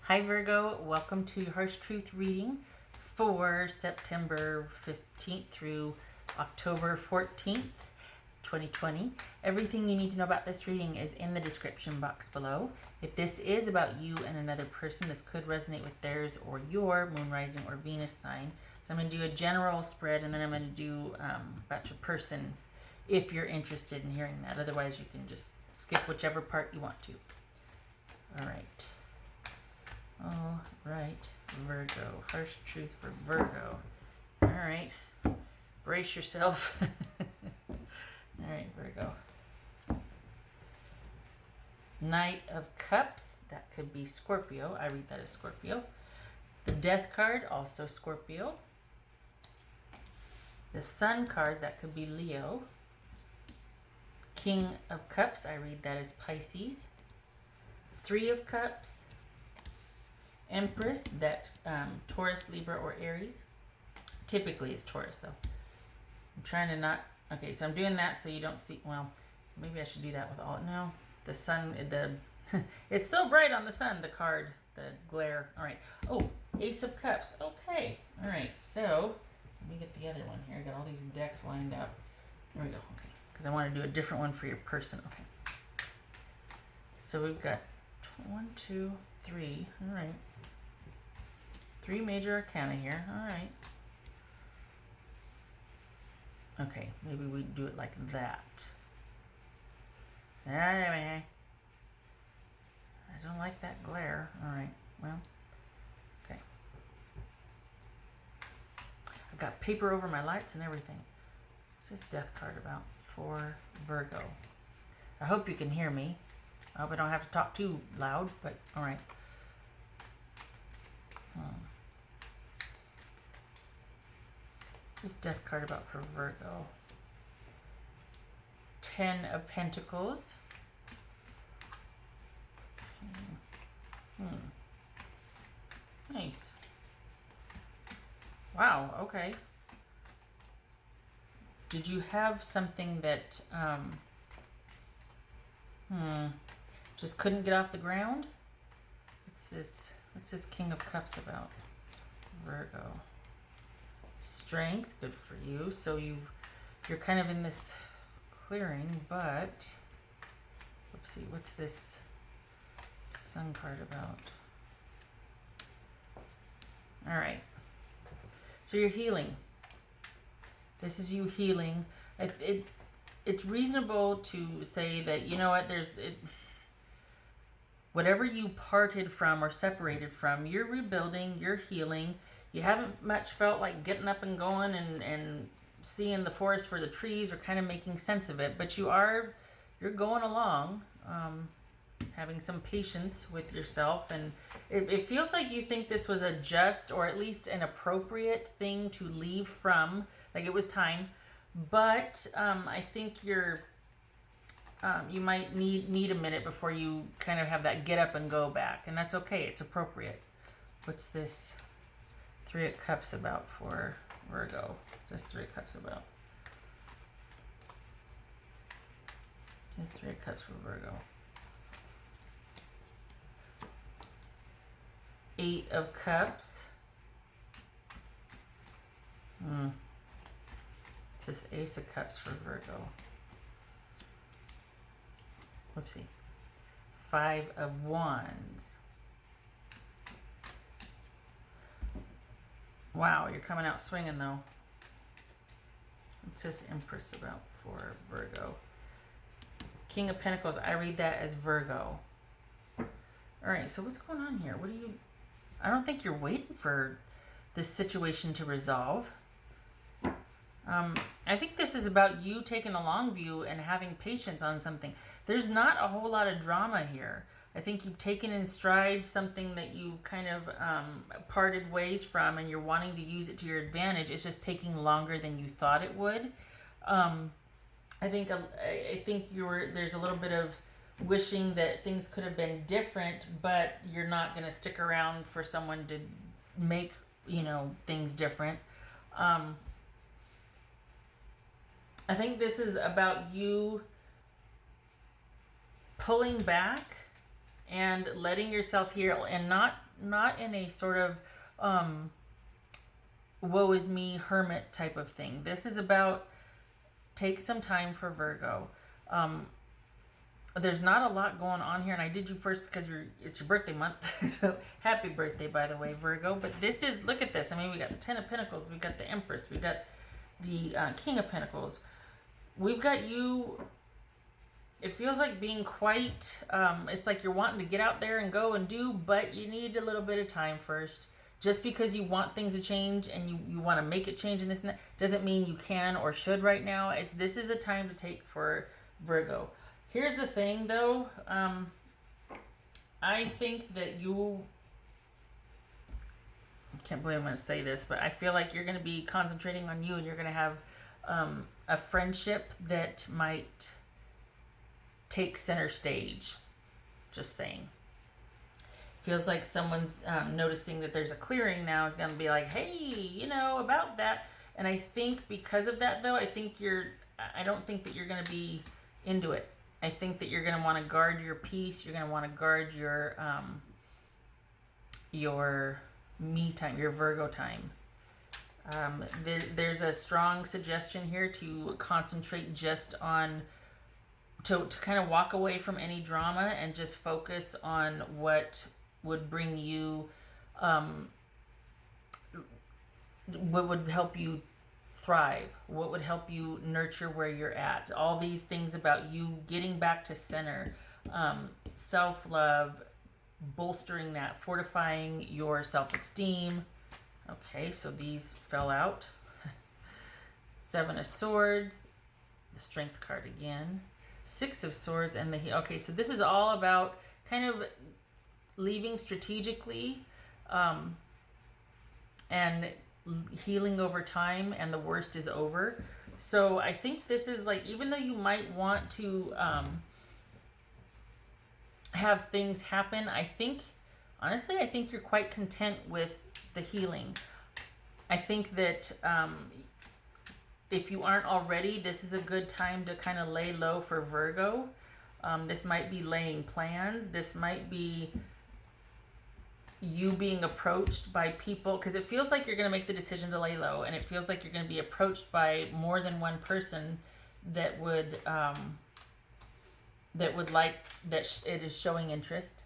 Hi Virgo, welcome to your Harsh Truth reading for September 15th through October 14th, 2020. Everything you need to know about this reading is in the description box below. If this is about you and another person, this could resonate with theirs or your moon, rising, or Venus sign. So I'm going to do a general spread and then I'm going to do about your person if you're interested in hearing that. Otherwise, you can just skip whichever part you want to. All right. All right, Virgo. Harsh truth for Virgo. All right. Brace yourself. All right, Virgo. Knight of Cups. That could be Scorpio. I read that as Scorpio. The Death card, also Scorpio. The Sun card, that could be Leo. King of Cups, I read that as Pisces. Three of Cups. Empress, that Taurus, Libra, or Aries. Typically it's Taurus though. I'm trying to not, okay, so I'm doing that so you don't see, well, maybe I should do that with all, no, the sun, it's so bright on the sun, the card, the glare. All right, oh, Ace of Cups, okay, all right, so let me get the other one here. I got all these decks lined up. There we go, okay, because I want to do a different one for your person, okay. So we've got 1, 2, 3, all right. 3 major arcana here, all right. Okay, maybe we do it like that. Anyway, I don't like that glare. All right, well, okay. I've got paper over my lights and everything. What's this death card about for Virgo? I hope you can hear me. I hope I don't have to talk too loud, but all right. What's this death card about for Virgo? 10 of Pentacles. Nice. Wow, okay. Did you have something that just couldn't get off the ground? What's this King of Cups about? Virgo. Strength, good for you. So you're kind of in this clearing, but oopsie, what's this Sun card about? All right. So you're healing. This is you healing. It's reasonable to say that, you know what, whatever you parted from or separated from, you're rebuilding, you're healing. You haven't much felt like getting up and going and seeing the forest for the trees or kind of making sense of it, but you're going along, having some patience with yourself, and it feels like you think this was a just or at least an appropriate thing to leave from, like it was time, but I think you might need a minute before you kind of have that get up and go back, and that's okay, it's appropriate. What's this 3 of Cups about for Virgo? What's this 3 of Cups about? Just 3 of Cups for Virgo. 8 of Cups. It's this Ace of Cups for Virgo. Whoopsie. 5 of Wands. Wow, you're coming out swinging though. What's this Empress about for Virgo? King of Pentacles, I read that as Virgo. All right, so what's going on here? I don't think you're waiting for this situation to resolve. I think this is about you taking a long view and having patience on something. There's not a whole lot of drama here. I think you've taken in stride something that you've kind of parted ways from, and you're wanting to use it to your advantage. It's just taking longer than you thought it would. I think there's a little bit of wishing that things could have been different, but you're not going to stick around for someone to make, things different. I think this is about you pulling back and letting yourself heal, and not in a sort of woe is me hermit type of thing. This is about take some time for Virgo. There's not a lot going on here, and I did you first because it's your birthday month. So happy birthday, by the way, Virgo. But this is, look at this. I mean, we got the Ten of Pentacles, we got the Empress, we got the King of Pentacles. We've got you. It feels like being quite, it's like you're wanting to get out there and go and do, but you need a little bit of time first. Just because you want things to change and you want to make it change and this and that, doesn't mean you can or should right now. This is a time to take for Virgo. Here's the thing, though. I think that I can't believe I'm going to say this, but I feel like you're going to be concentrating on you, and you're going to have a friendship that might take center stage. Just saying. Feels like someone's noticing that there's a clearing now, is going to be like, hey, you know, about that. And I think because of that, though, I don't think that you're going to be into it. I think that you're going to want to guard your peace. You're going to want to guard your me time, your Virgo time. There's a strong suggestion here to concentrate just on, to kind of walk away from any drama and just focus on what would bring you, what would help you thrive, what would help you nurture where you're at. All these things about you getting back to center, self-love, bolstering that, fortifying your self-esteem. Okay, so these fell out. Seven of Swords, the Strength card again, Six of Swords, and okay, so this is all about kind of leaving strategically, and healing over time, and the worst is over. So I think this is like, even though you might want to have things happen, honestly, I think you're quite content with the healing. I think that if you aren't already, this is a good time to kind of lay low for Virgo. This might be laying plans. This might be you being approached by people, because it feels like you're going to make the decision to lay low, and it feels like you're going to be approached by more than one person that would like that it is showing interest.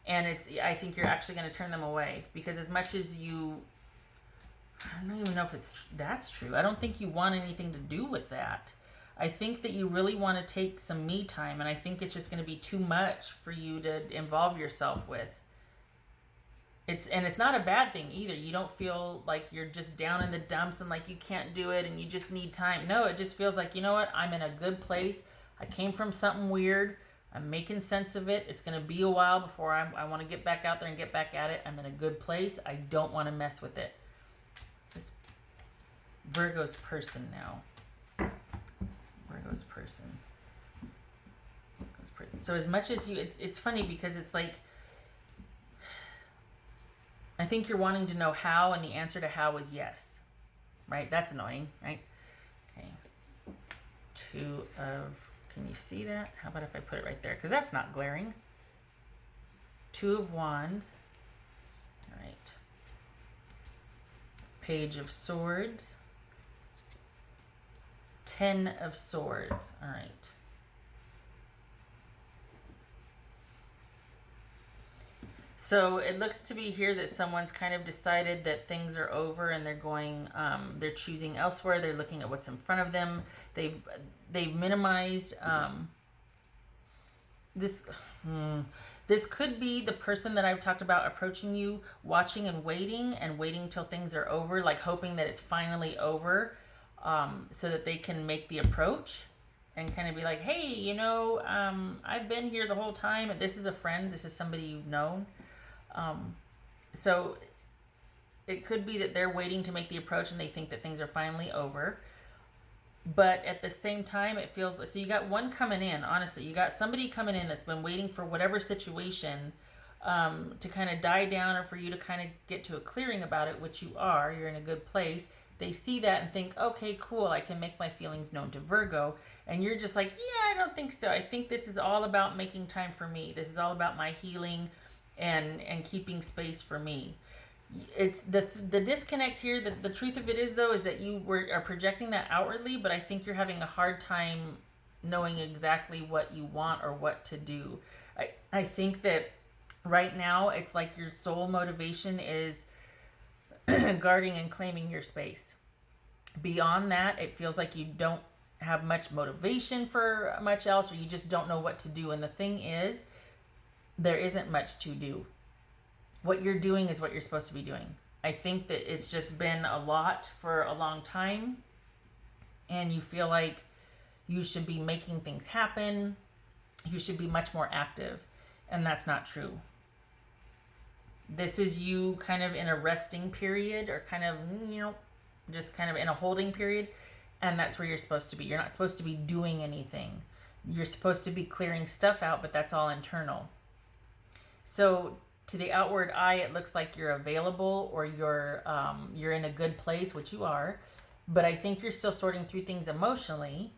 And I think you're actually going to turn them away, because as much as I don't even know if that's true. I don't think you want anything to do with that. I think that you really want to take some me time, and I think it's just going to be too much for you to involve yourself with. It's not a bad thing either. You don't feel like you're just down in the dumps and like you can't do it and you just need time. No, it just feels like, you know what? I'm in a good place. I came from something weird. I'm making sense of it. It's going to be a while before I want to get back out there and get back at it. I'm in a good place. I don't want to mess with it. It's Virgo's person now. Virgo's person. So as much as it's funny because it's like, I think you're wanting to know how, and the answer to how is yes. Right? That's annoying, right? Okay. Can you see that? How about if I put it right there? Because that's not glaring. Two of Wands. All right. Page of Swords. 10 of Swords. All right. So it looks to be here that someone's kind of decided that things are over, and they're choosing elsewhere. They're looking at what's in front of them. They've minimized this. This could be the person that I've talked about approaching you, watching and waiting till things are over, like hoping that it's finally over, so that they can make the approach and kind of be like, hey, I've been here the whole time. This is a friend. This is somebody you've known. So it could be that they're waiting to make the approach and they think that things are finally over. But at the same time, it feels so you got one coming in, honestly. You got somebody coming in that's been waiting for whatever situation to kind of die down, or for you to kind of get to a clearing about it, which you are. You're in a good place. They see that and think, okay, cool, I can make my feelings known to Virgo. And you're just like, yeah, I don't think so. I think this is all about making time for me. This is all about my healing and keeping space for me. It's the disconnect here. The truth of it is, though, is that are projecting that outwardly, but I think you're having a hard time knowing exactly what you want or what to do. I think that right now it's like your sole motivation is guarding and claiming your space. Beyond that, it feels like you don't have much motivation for much else, or you just don't know what to do. And the thing is, there isn't much to do. What you're doing is what you're supposed to be doing. I think that it's just been a lot for a long time, and you feel like you should be making things happen. You should be much more active, and that's not true. This is you kind of in a resting period, or kind of, just kind of in a holding period, and that's where you're supposed to be. You're not supposed to be doing anything. You're supposed to be clearing stuff out, but that's all internal. So to the outward eye, it looks like you're available, or you're in a good place, which you are, but I think you're still sorting through things emotionally,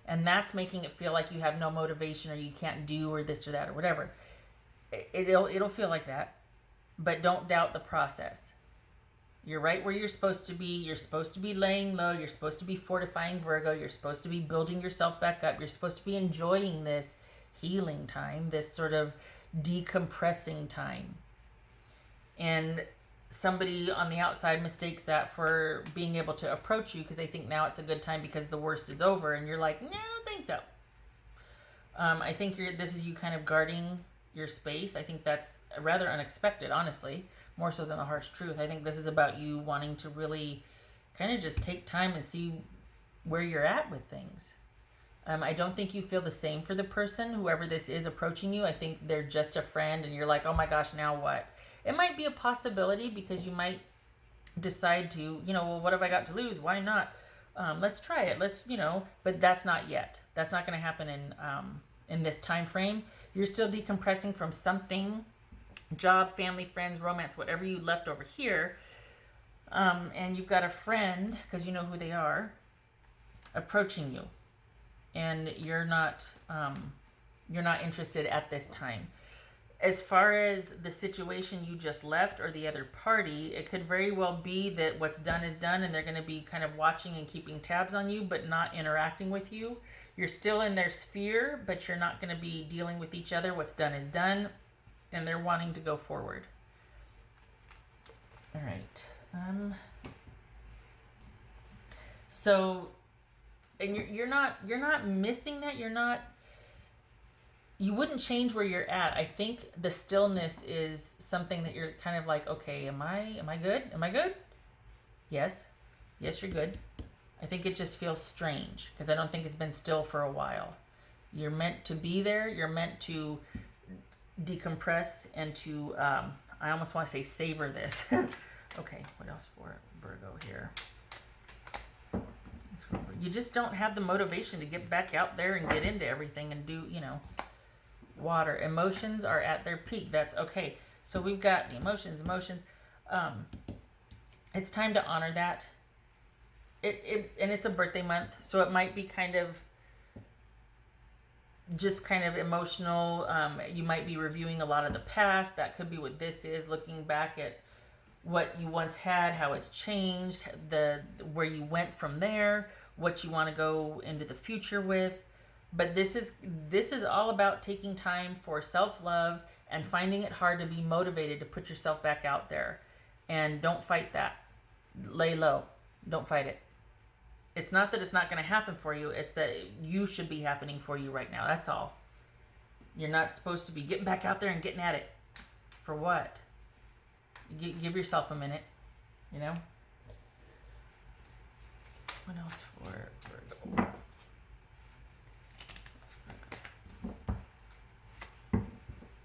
and that's making it feel like you have no motivation, or you can't do, or this or that, or whatever. It'll feel like that, but don't doubt the process. You're right where you're supposed to be. You're supposed to be laying low. You're supposed to be fortifying Virgo. You're supposed to be building yourself back up. You're supposed to be enjoying this healing time, this sort of decompressing time. And somebody on the outside mistakes that for being able to approach you, because they think now it's a good time because the worst is over, and you're like, no, I don't think so. I think this is you kind of guarding your space. I think that's rather unexpected, honestly, more so than the harsh truth. I think this is about you wanting to really kind of just take time and see where you're at with things. I don't think you feel the same for the person, whoever this is approaching you. I think they're just a friend, and you're like, oh my gosh, now what? It might be a possibility, because you might decide to, well, what have I got to lose? Why not? Let's try it. But that's not yet. That's not going to happen in this time frame. You're still decompressing from something, job, family, friends, romance, whatever you left over here. And you've got a friend, because you know who they are, approaching you. And you're not interested at this time. As far as the situation you just left, or the other party, it could very well be that what's done is done, and they're going to be kind of watching and keeping tabs on you, but not interacting with you. You're still in their sphere, but you're not going to be dealing with each other. What's done is done, and they're wanting to go forward. All right. So, and you're not missing that. You wouldn't change where you're at. I think the stillness is something that you're kind of like, okay, am I good? Am I good? Yes, you're good. I think it just feels strange, because I don't think it's been still for a while. You're meant to be there. You're meant to decompress and to, I almost want to say savor this. Okay, what else for Virgo here? You just don't have the motivation to get back out there and get into everything and do, water. Emotions are at their peak. That's okay. So we've got the emotions. It's time to honor that. And it's a birthday month, so it might be kind of emotional. You might be reviewing a lot of the past. That could be what this is, looking back at what you once had, how it's changed, where you went from there, what you want to go into the future with. But this is all about taking time for self-love and finding it hard to be motivated to put yourself back out there. And don't fight that. Lay low. Don't fight it. It's not that it's not going to happen for you. It's that you should be happening for you right now. That's all. You're not supposed to be getting back out there and getting at it. For what? Give yourself a minute. What else for Virgo?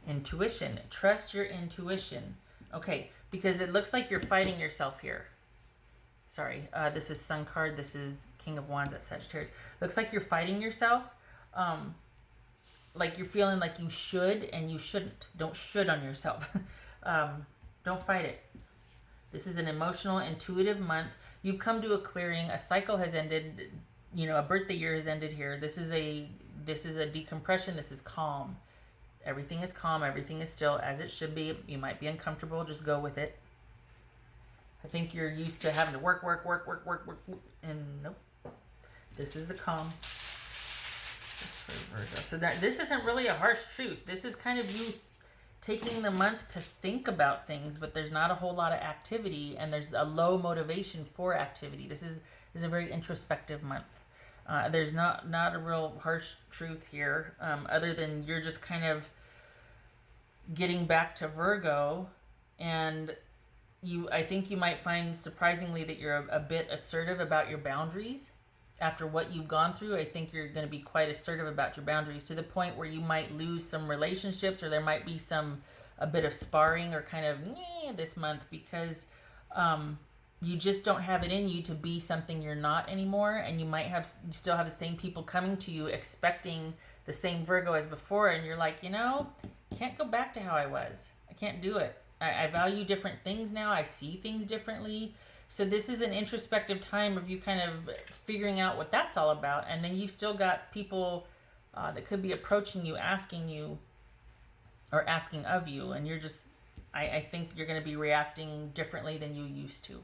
Intuition. Trust your intuition. Okay, because it looks like you're fighting yourself here. Sorry, this is Sun card. This is King of Wands at Sagittarius. Looks like you're fighting yourself. Like you're feeling like you should and you shouldn't. Don't should on yourself. Don't fight it. This is an emotional, intuitive month. You've come to a clearing. A cycle has ended. You know, a birthday year has ended here. This is a decompression. This is calm. Everything is calm. Everything is still as it should be. You might be uncomfortable. Just go with it. I think you're used to having to work, and nope. This is the calm. This for Virgo. So this isn't really a harsh truth. This is kind of you taking the month to think about things, but there's not a whole lot of activity, and there's a low motivation for activity. This is a very introspective month. There's not a real harsh truth here, other than you're just kind of getting back to Virgo, and I think you might find surprisingly that you're a bit assertive about your boundaries. After what you've gone through, I think you're going to be quite assertive about your boundaries, to the point where you might lose some relationships, or there might be a bit of sparring or kind of this month, because you just don't have it in you to be something you're not anymore, and you still have the same people coming to you expecting the same Virgo as before, and you're like, can't go back to how I was. I can't do it. I value different things now. I see things differently. So this is an introspective time of you kind of figuring out what that's all about. And then you've still got people that could be approaching you, asking you, or asking of you. And you're just, I think you're going to be reacting differently than you used to.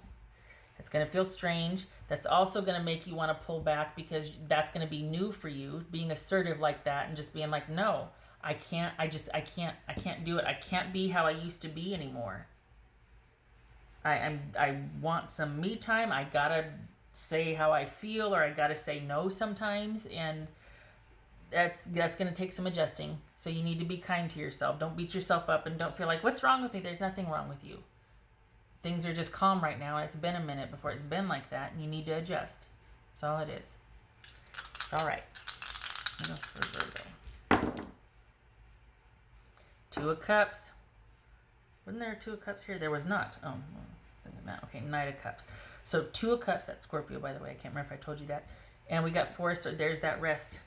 It's going to feel strange. That's also going to make you want to pull back, because that's going to be new for you, being assertive like that and just being like, no, I can't do it. I can't be how I used to be anymore. I want some me time. I gotta say how I feel, or I gotta say no sometimes, and that's gonna take some adjusting. So you need to be kind to yourself. Don't beat yourself up, and don't feel like, what's wrong with me? There's nothing wrong with you. Things are just calm right now, and it's been a minute before it's been like that, and you need to adjust. That's all it is. It's all right. What else for Virgo? Two of Cups. Wasn't there a Two of Cups here? There was not. Oh, thinking that. Okay, Knight of Cups. So Two of Cups, that's Scorpio, by the way. I can't remember if I told you that. And we got Four, so there's that rest.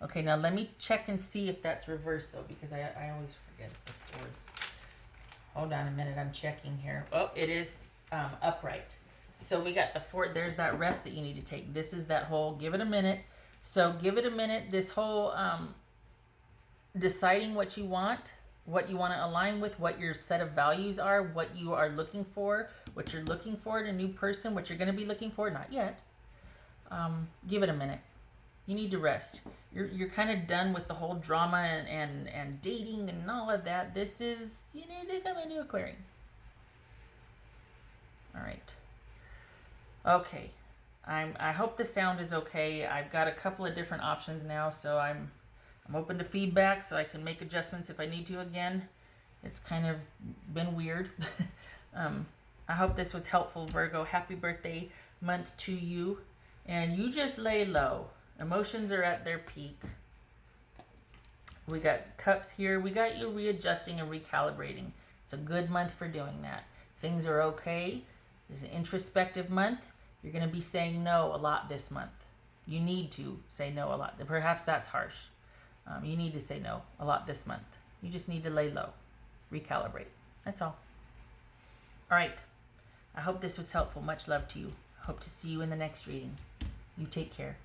Okay, now let me check and see if that's reversed, though, because I always forget the swords. Hold on a minute, I'm checking here. Oh, it is upright. So we got the Four. There's that rest that you need to take. This is that whole give it a minute. So give it a minute. This whole deciding what you want to align with, what your set of values are, what you are looking for, what you're looking for in a new person, what you're going to be looking for, not yet. Give it a minute. You need to rest. You're kind of done with the whole drama and dating and all of that. You need to come into a clearing. All right. Okay. I hope the sound is okay. I've got a couple of different options now, so I'm open to feedback, so I can make adjustments if I need to again. It's kind of been weird. I hope this was helpful, Virgo. Happy birthday month to you. And you just lay low. Emotions are at their peak. We got Cups here. We got you readjusting and recalibrating. It's a good month for doing that. Things are okay. It's an introspective month. You're going to be saying no a lot this month. You need to say no a lot. Perhaps that's harsh. You need to say no a lot this month. You just need to lay low, recalibrate. That's all. All right. I hope this was helpful. Much love to you. Hope to see you in the next reading. You take care.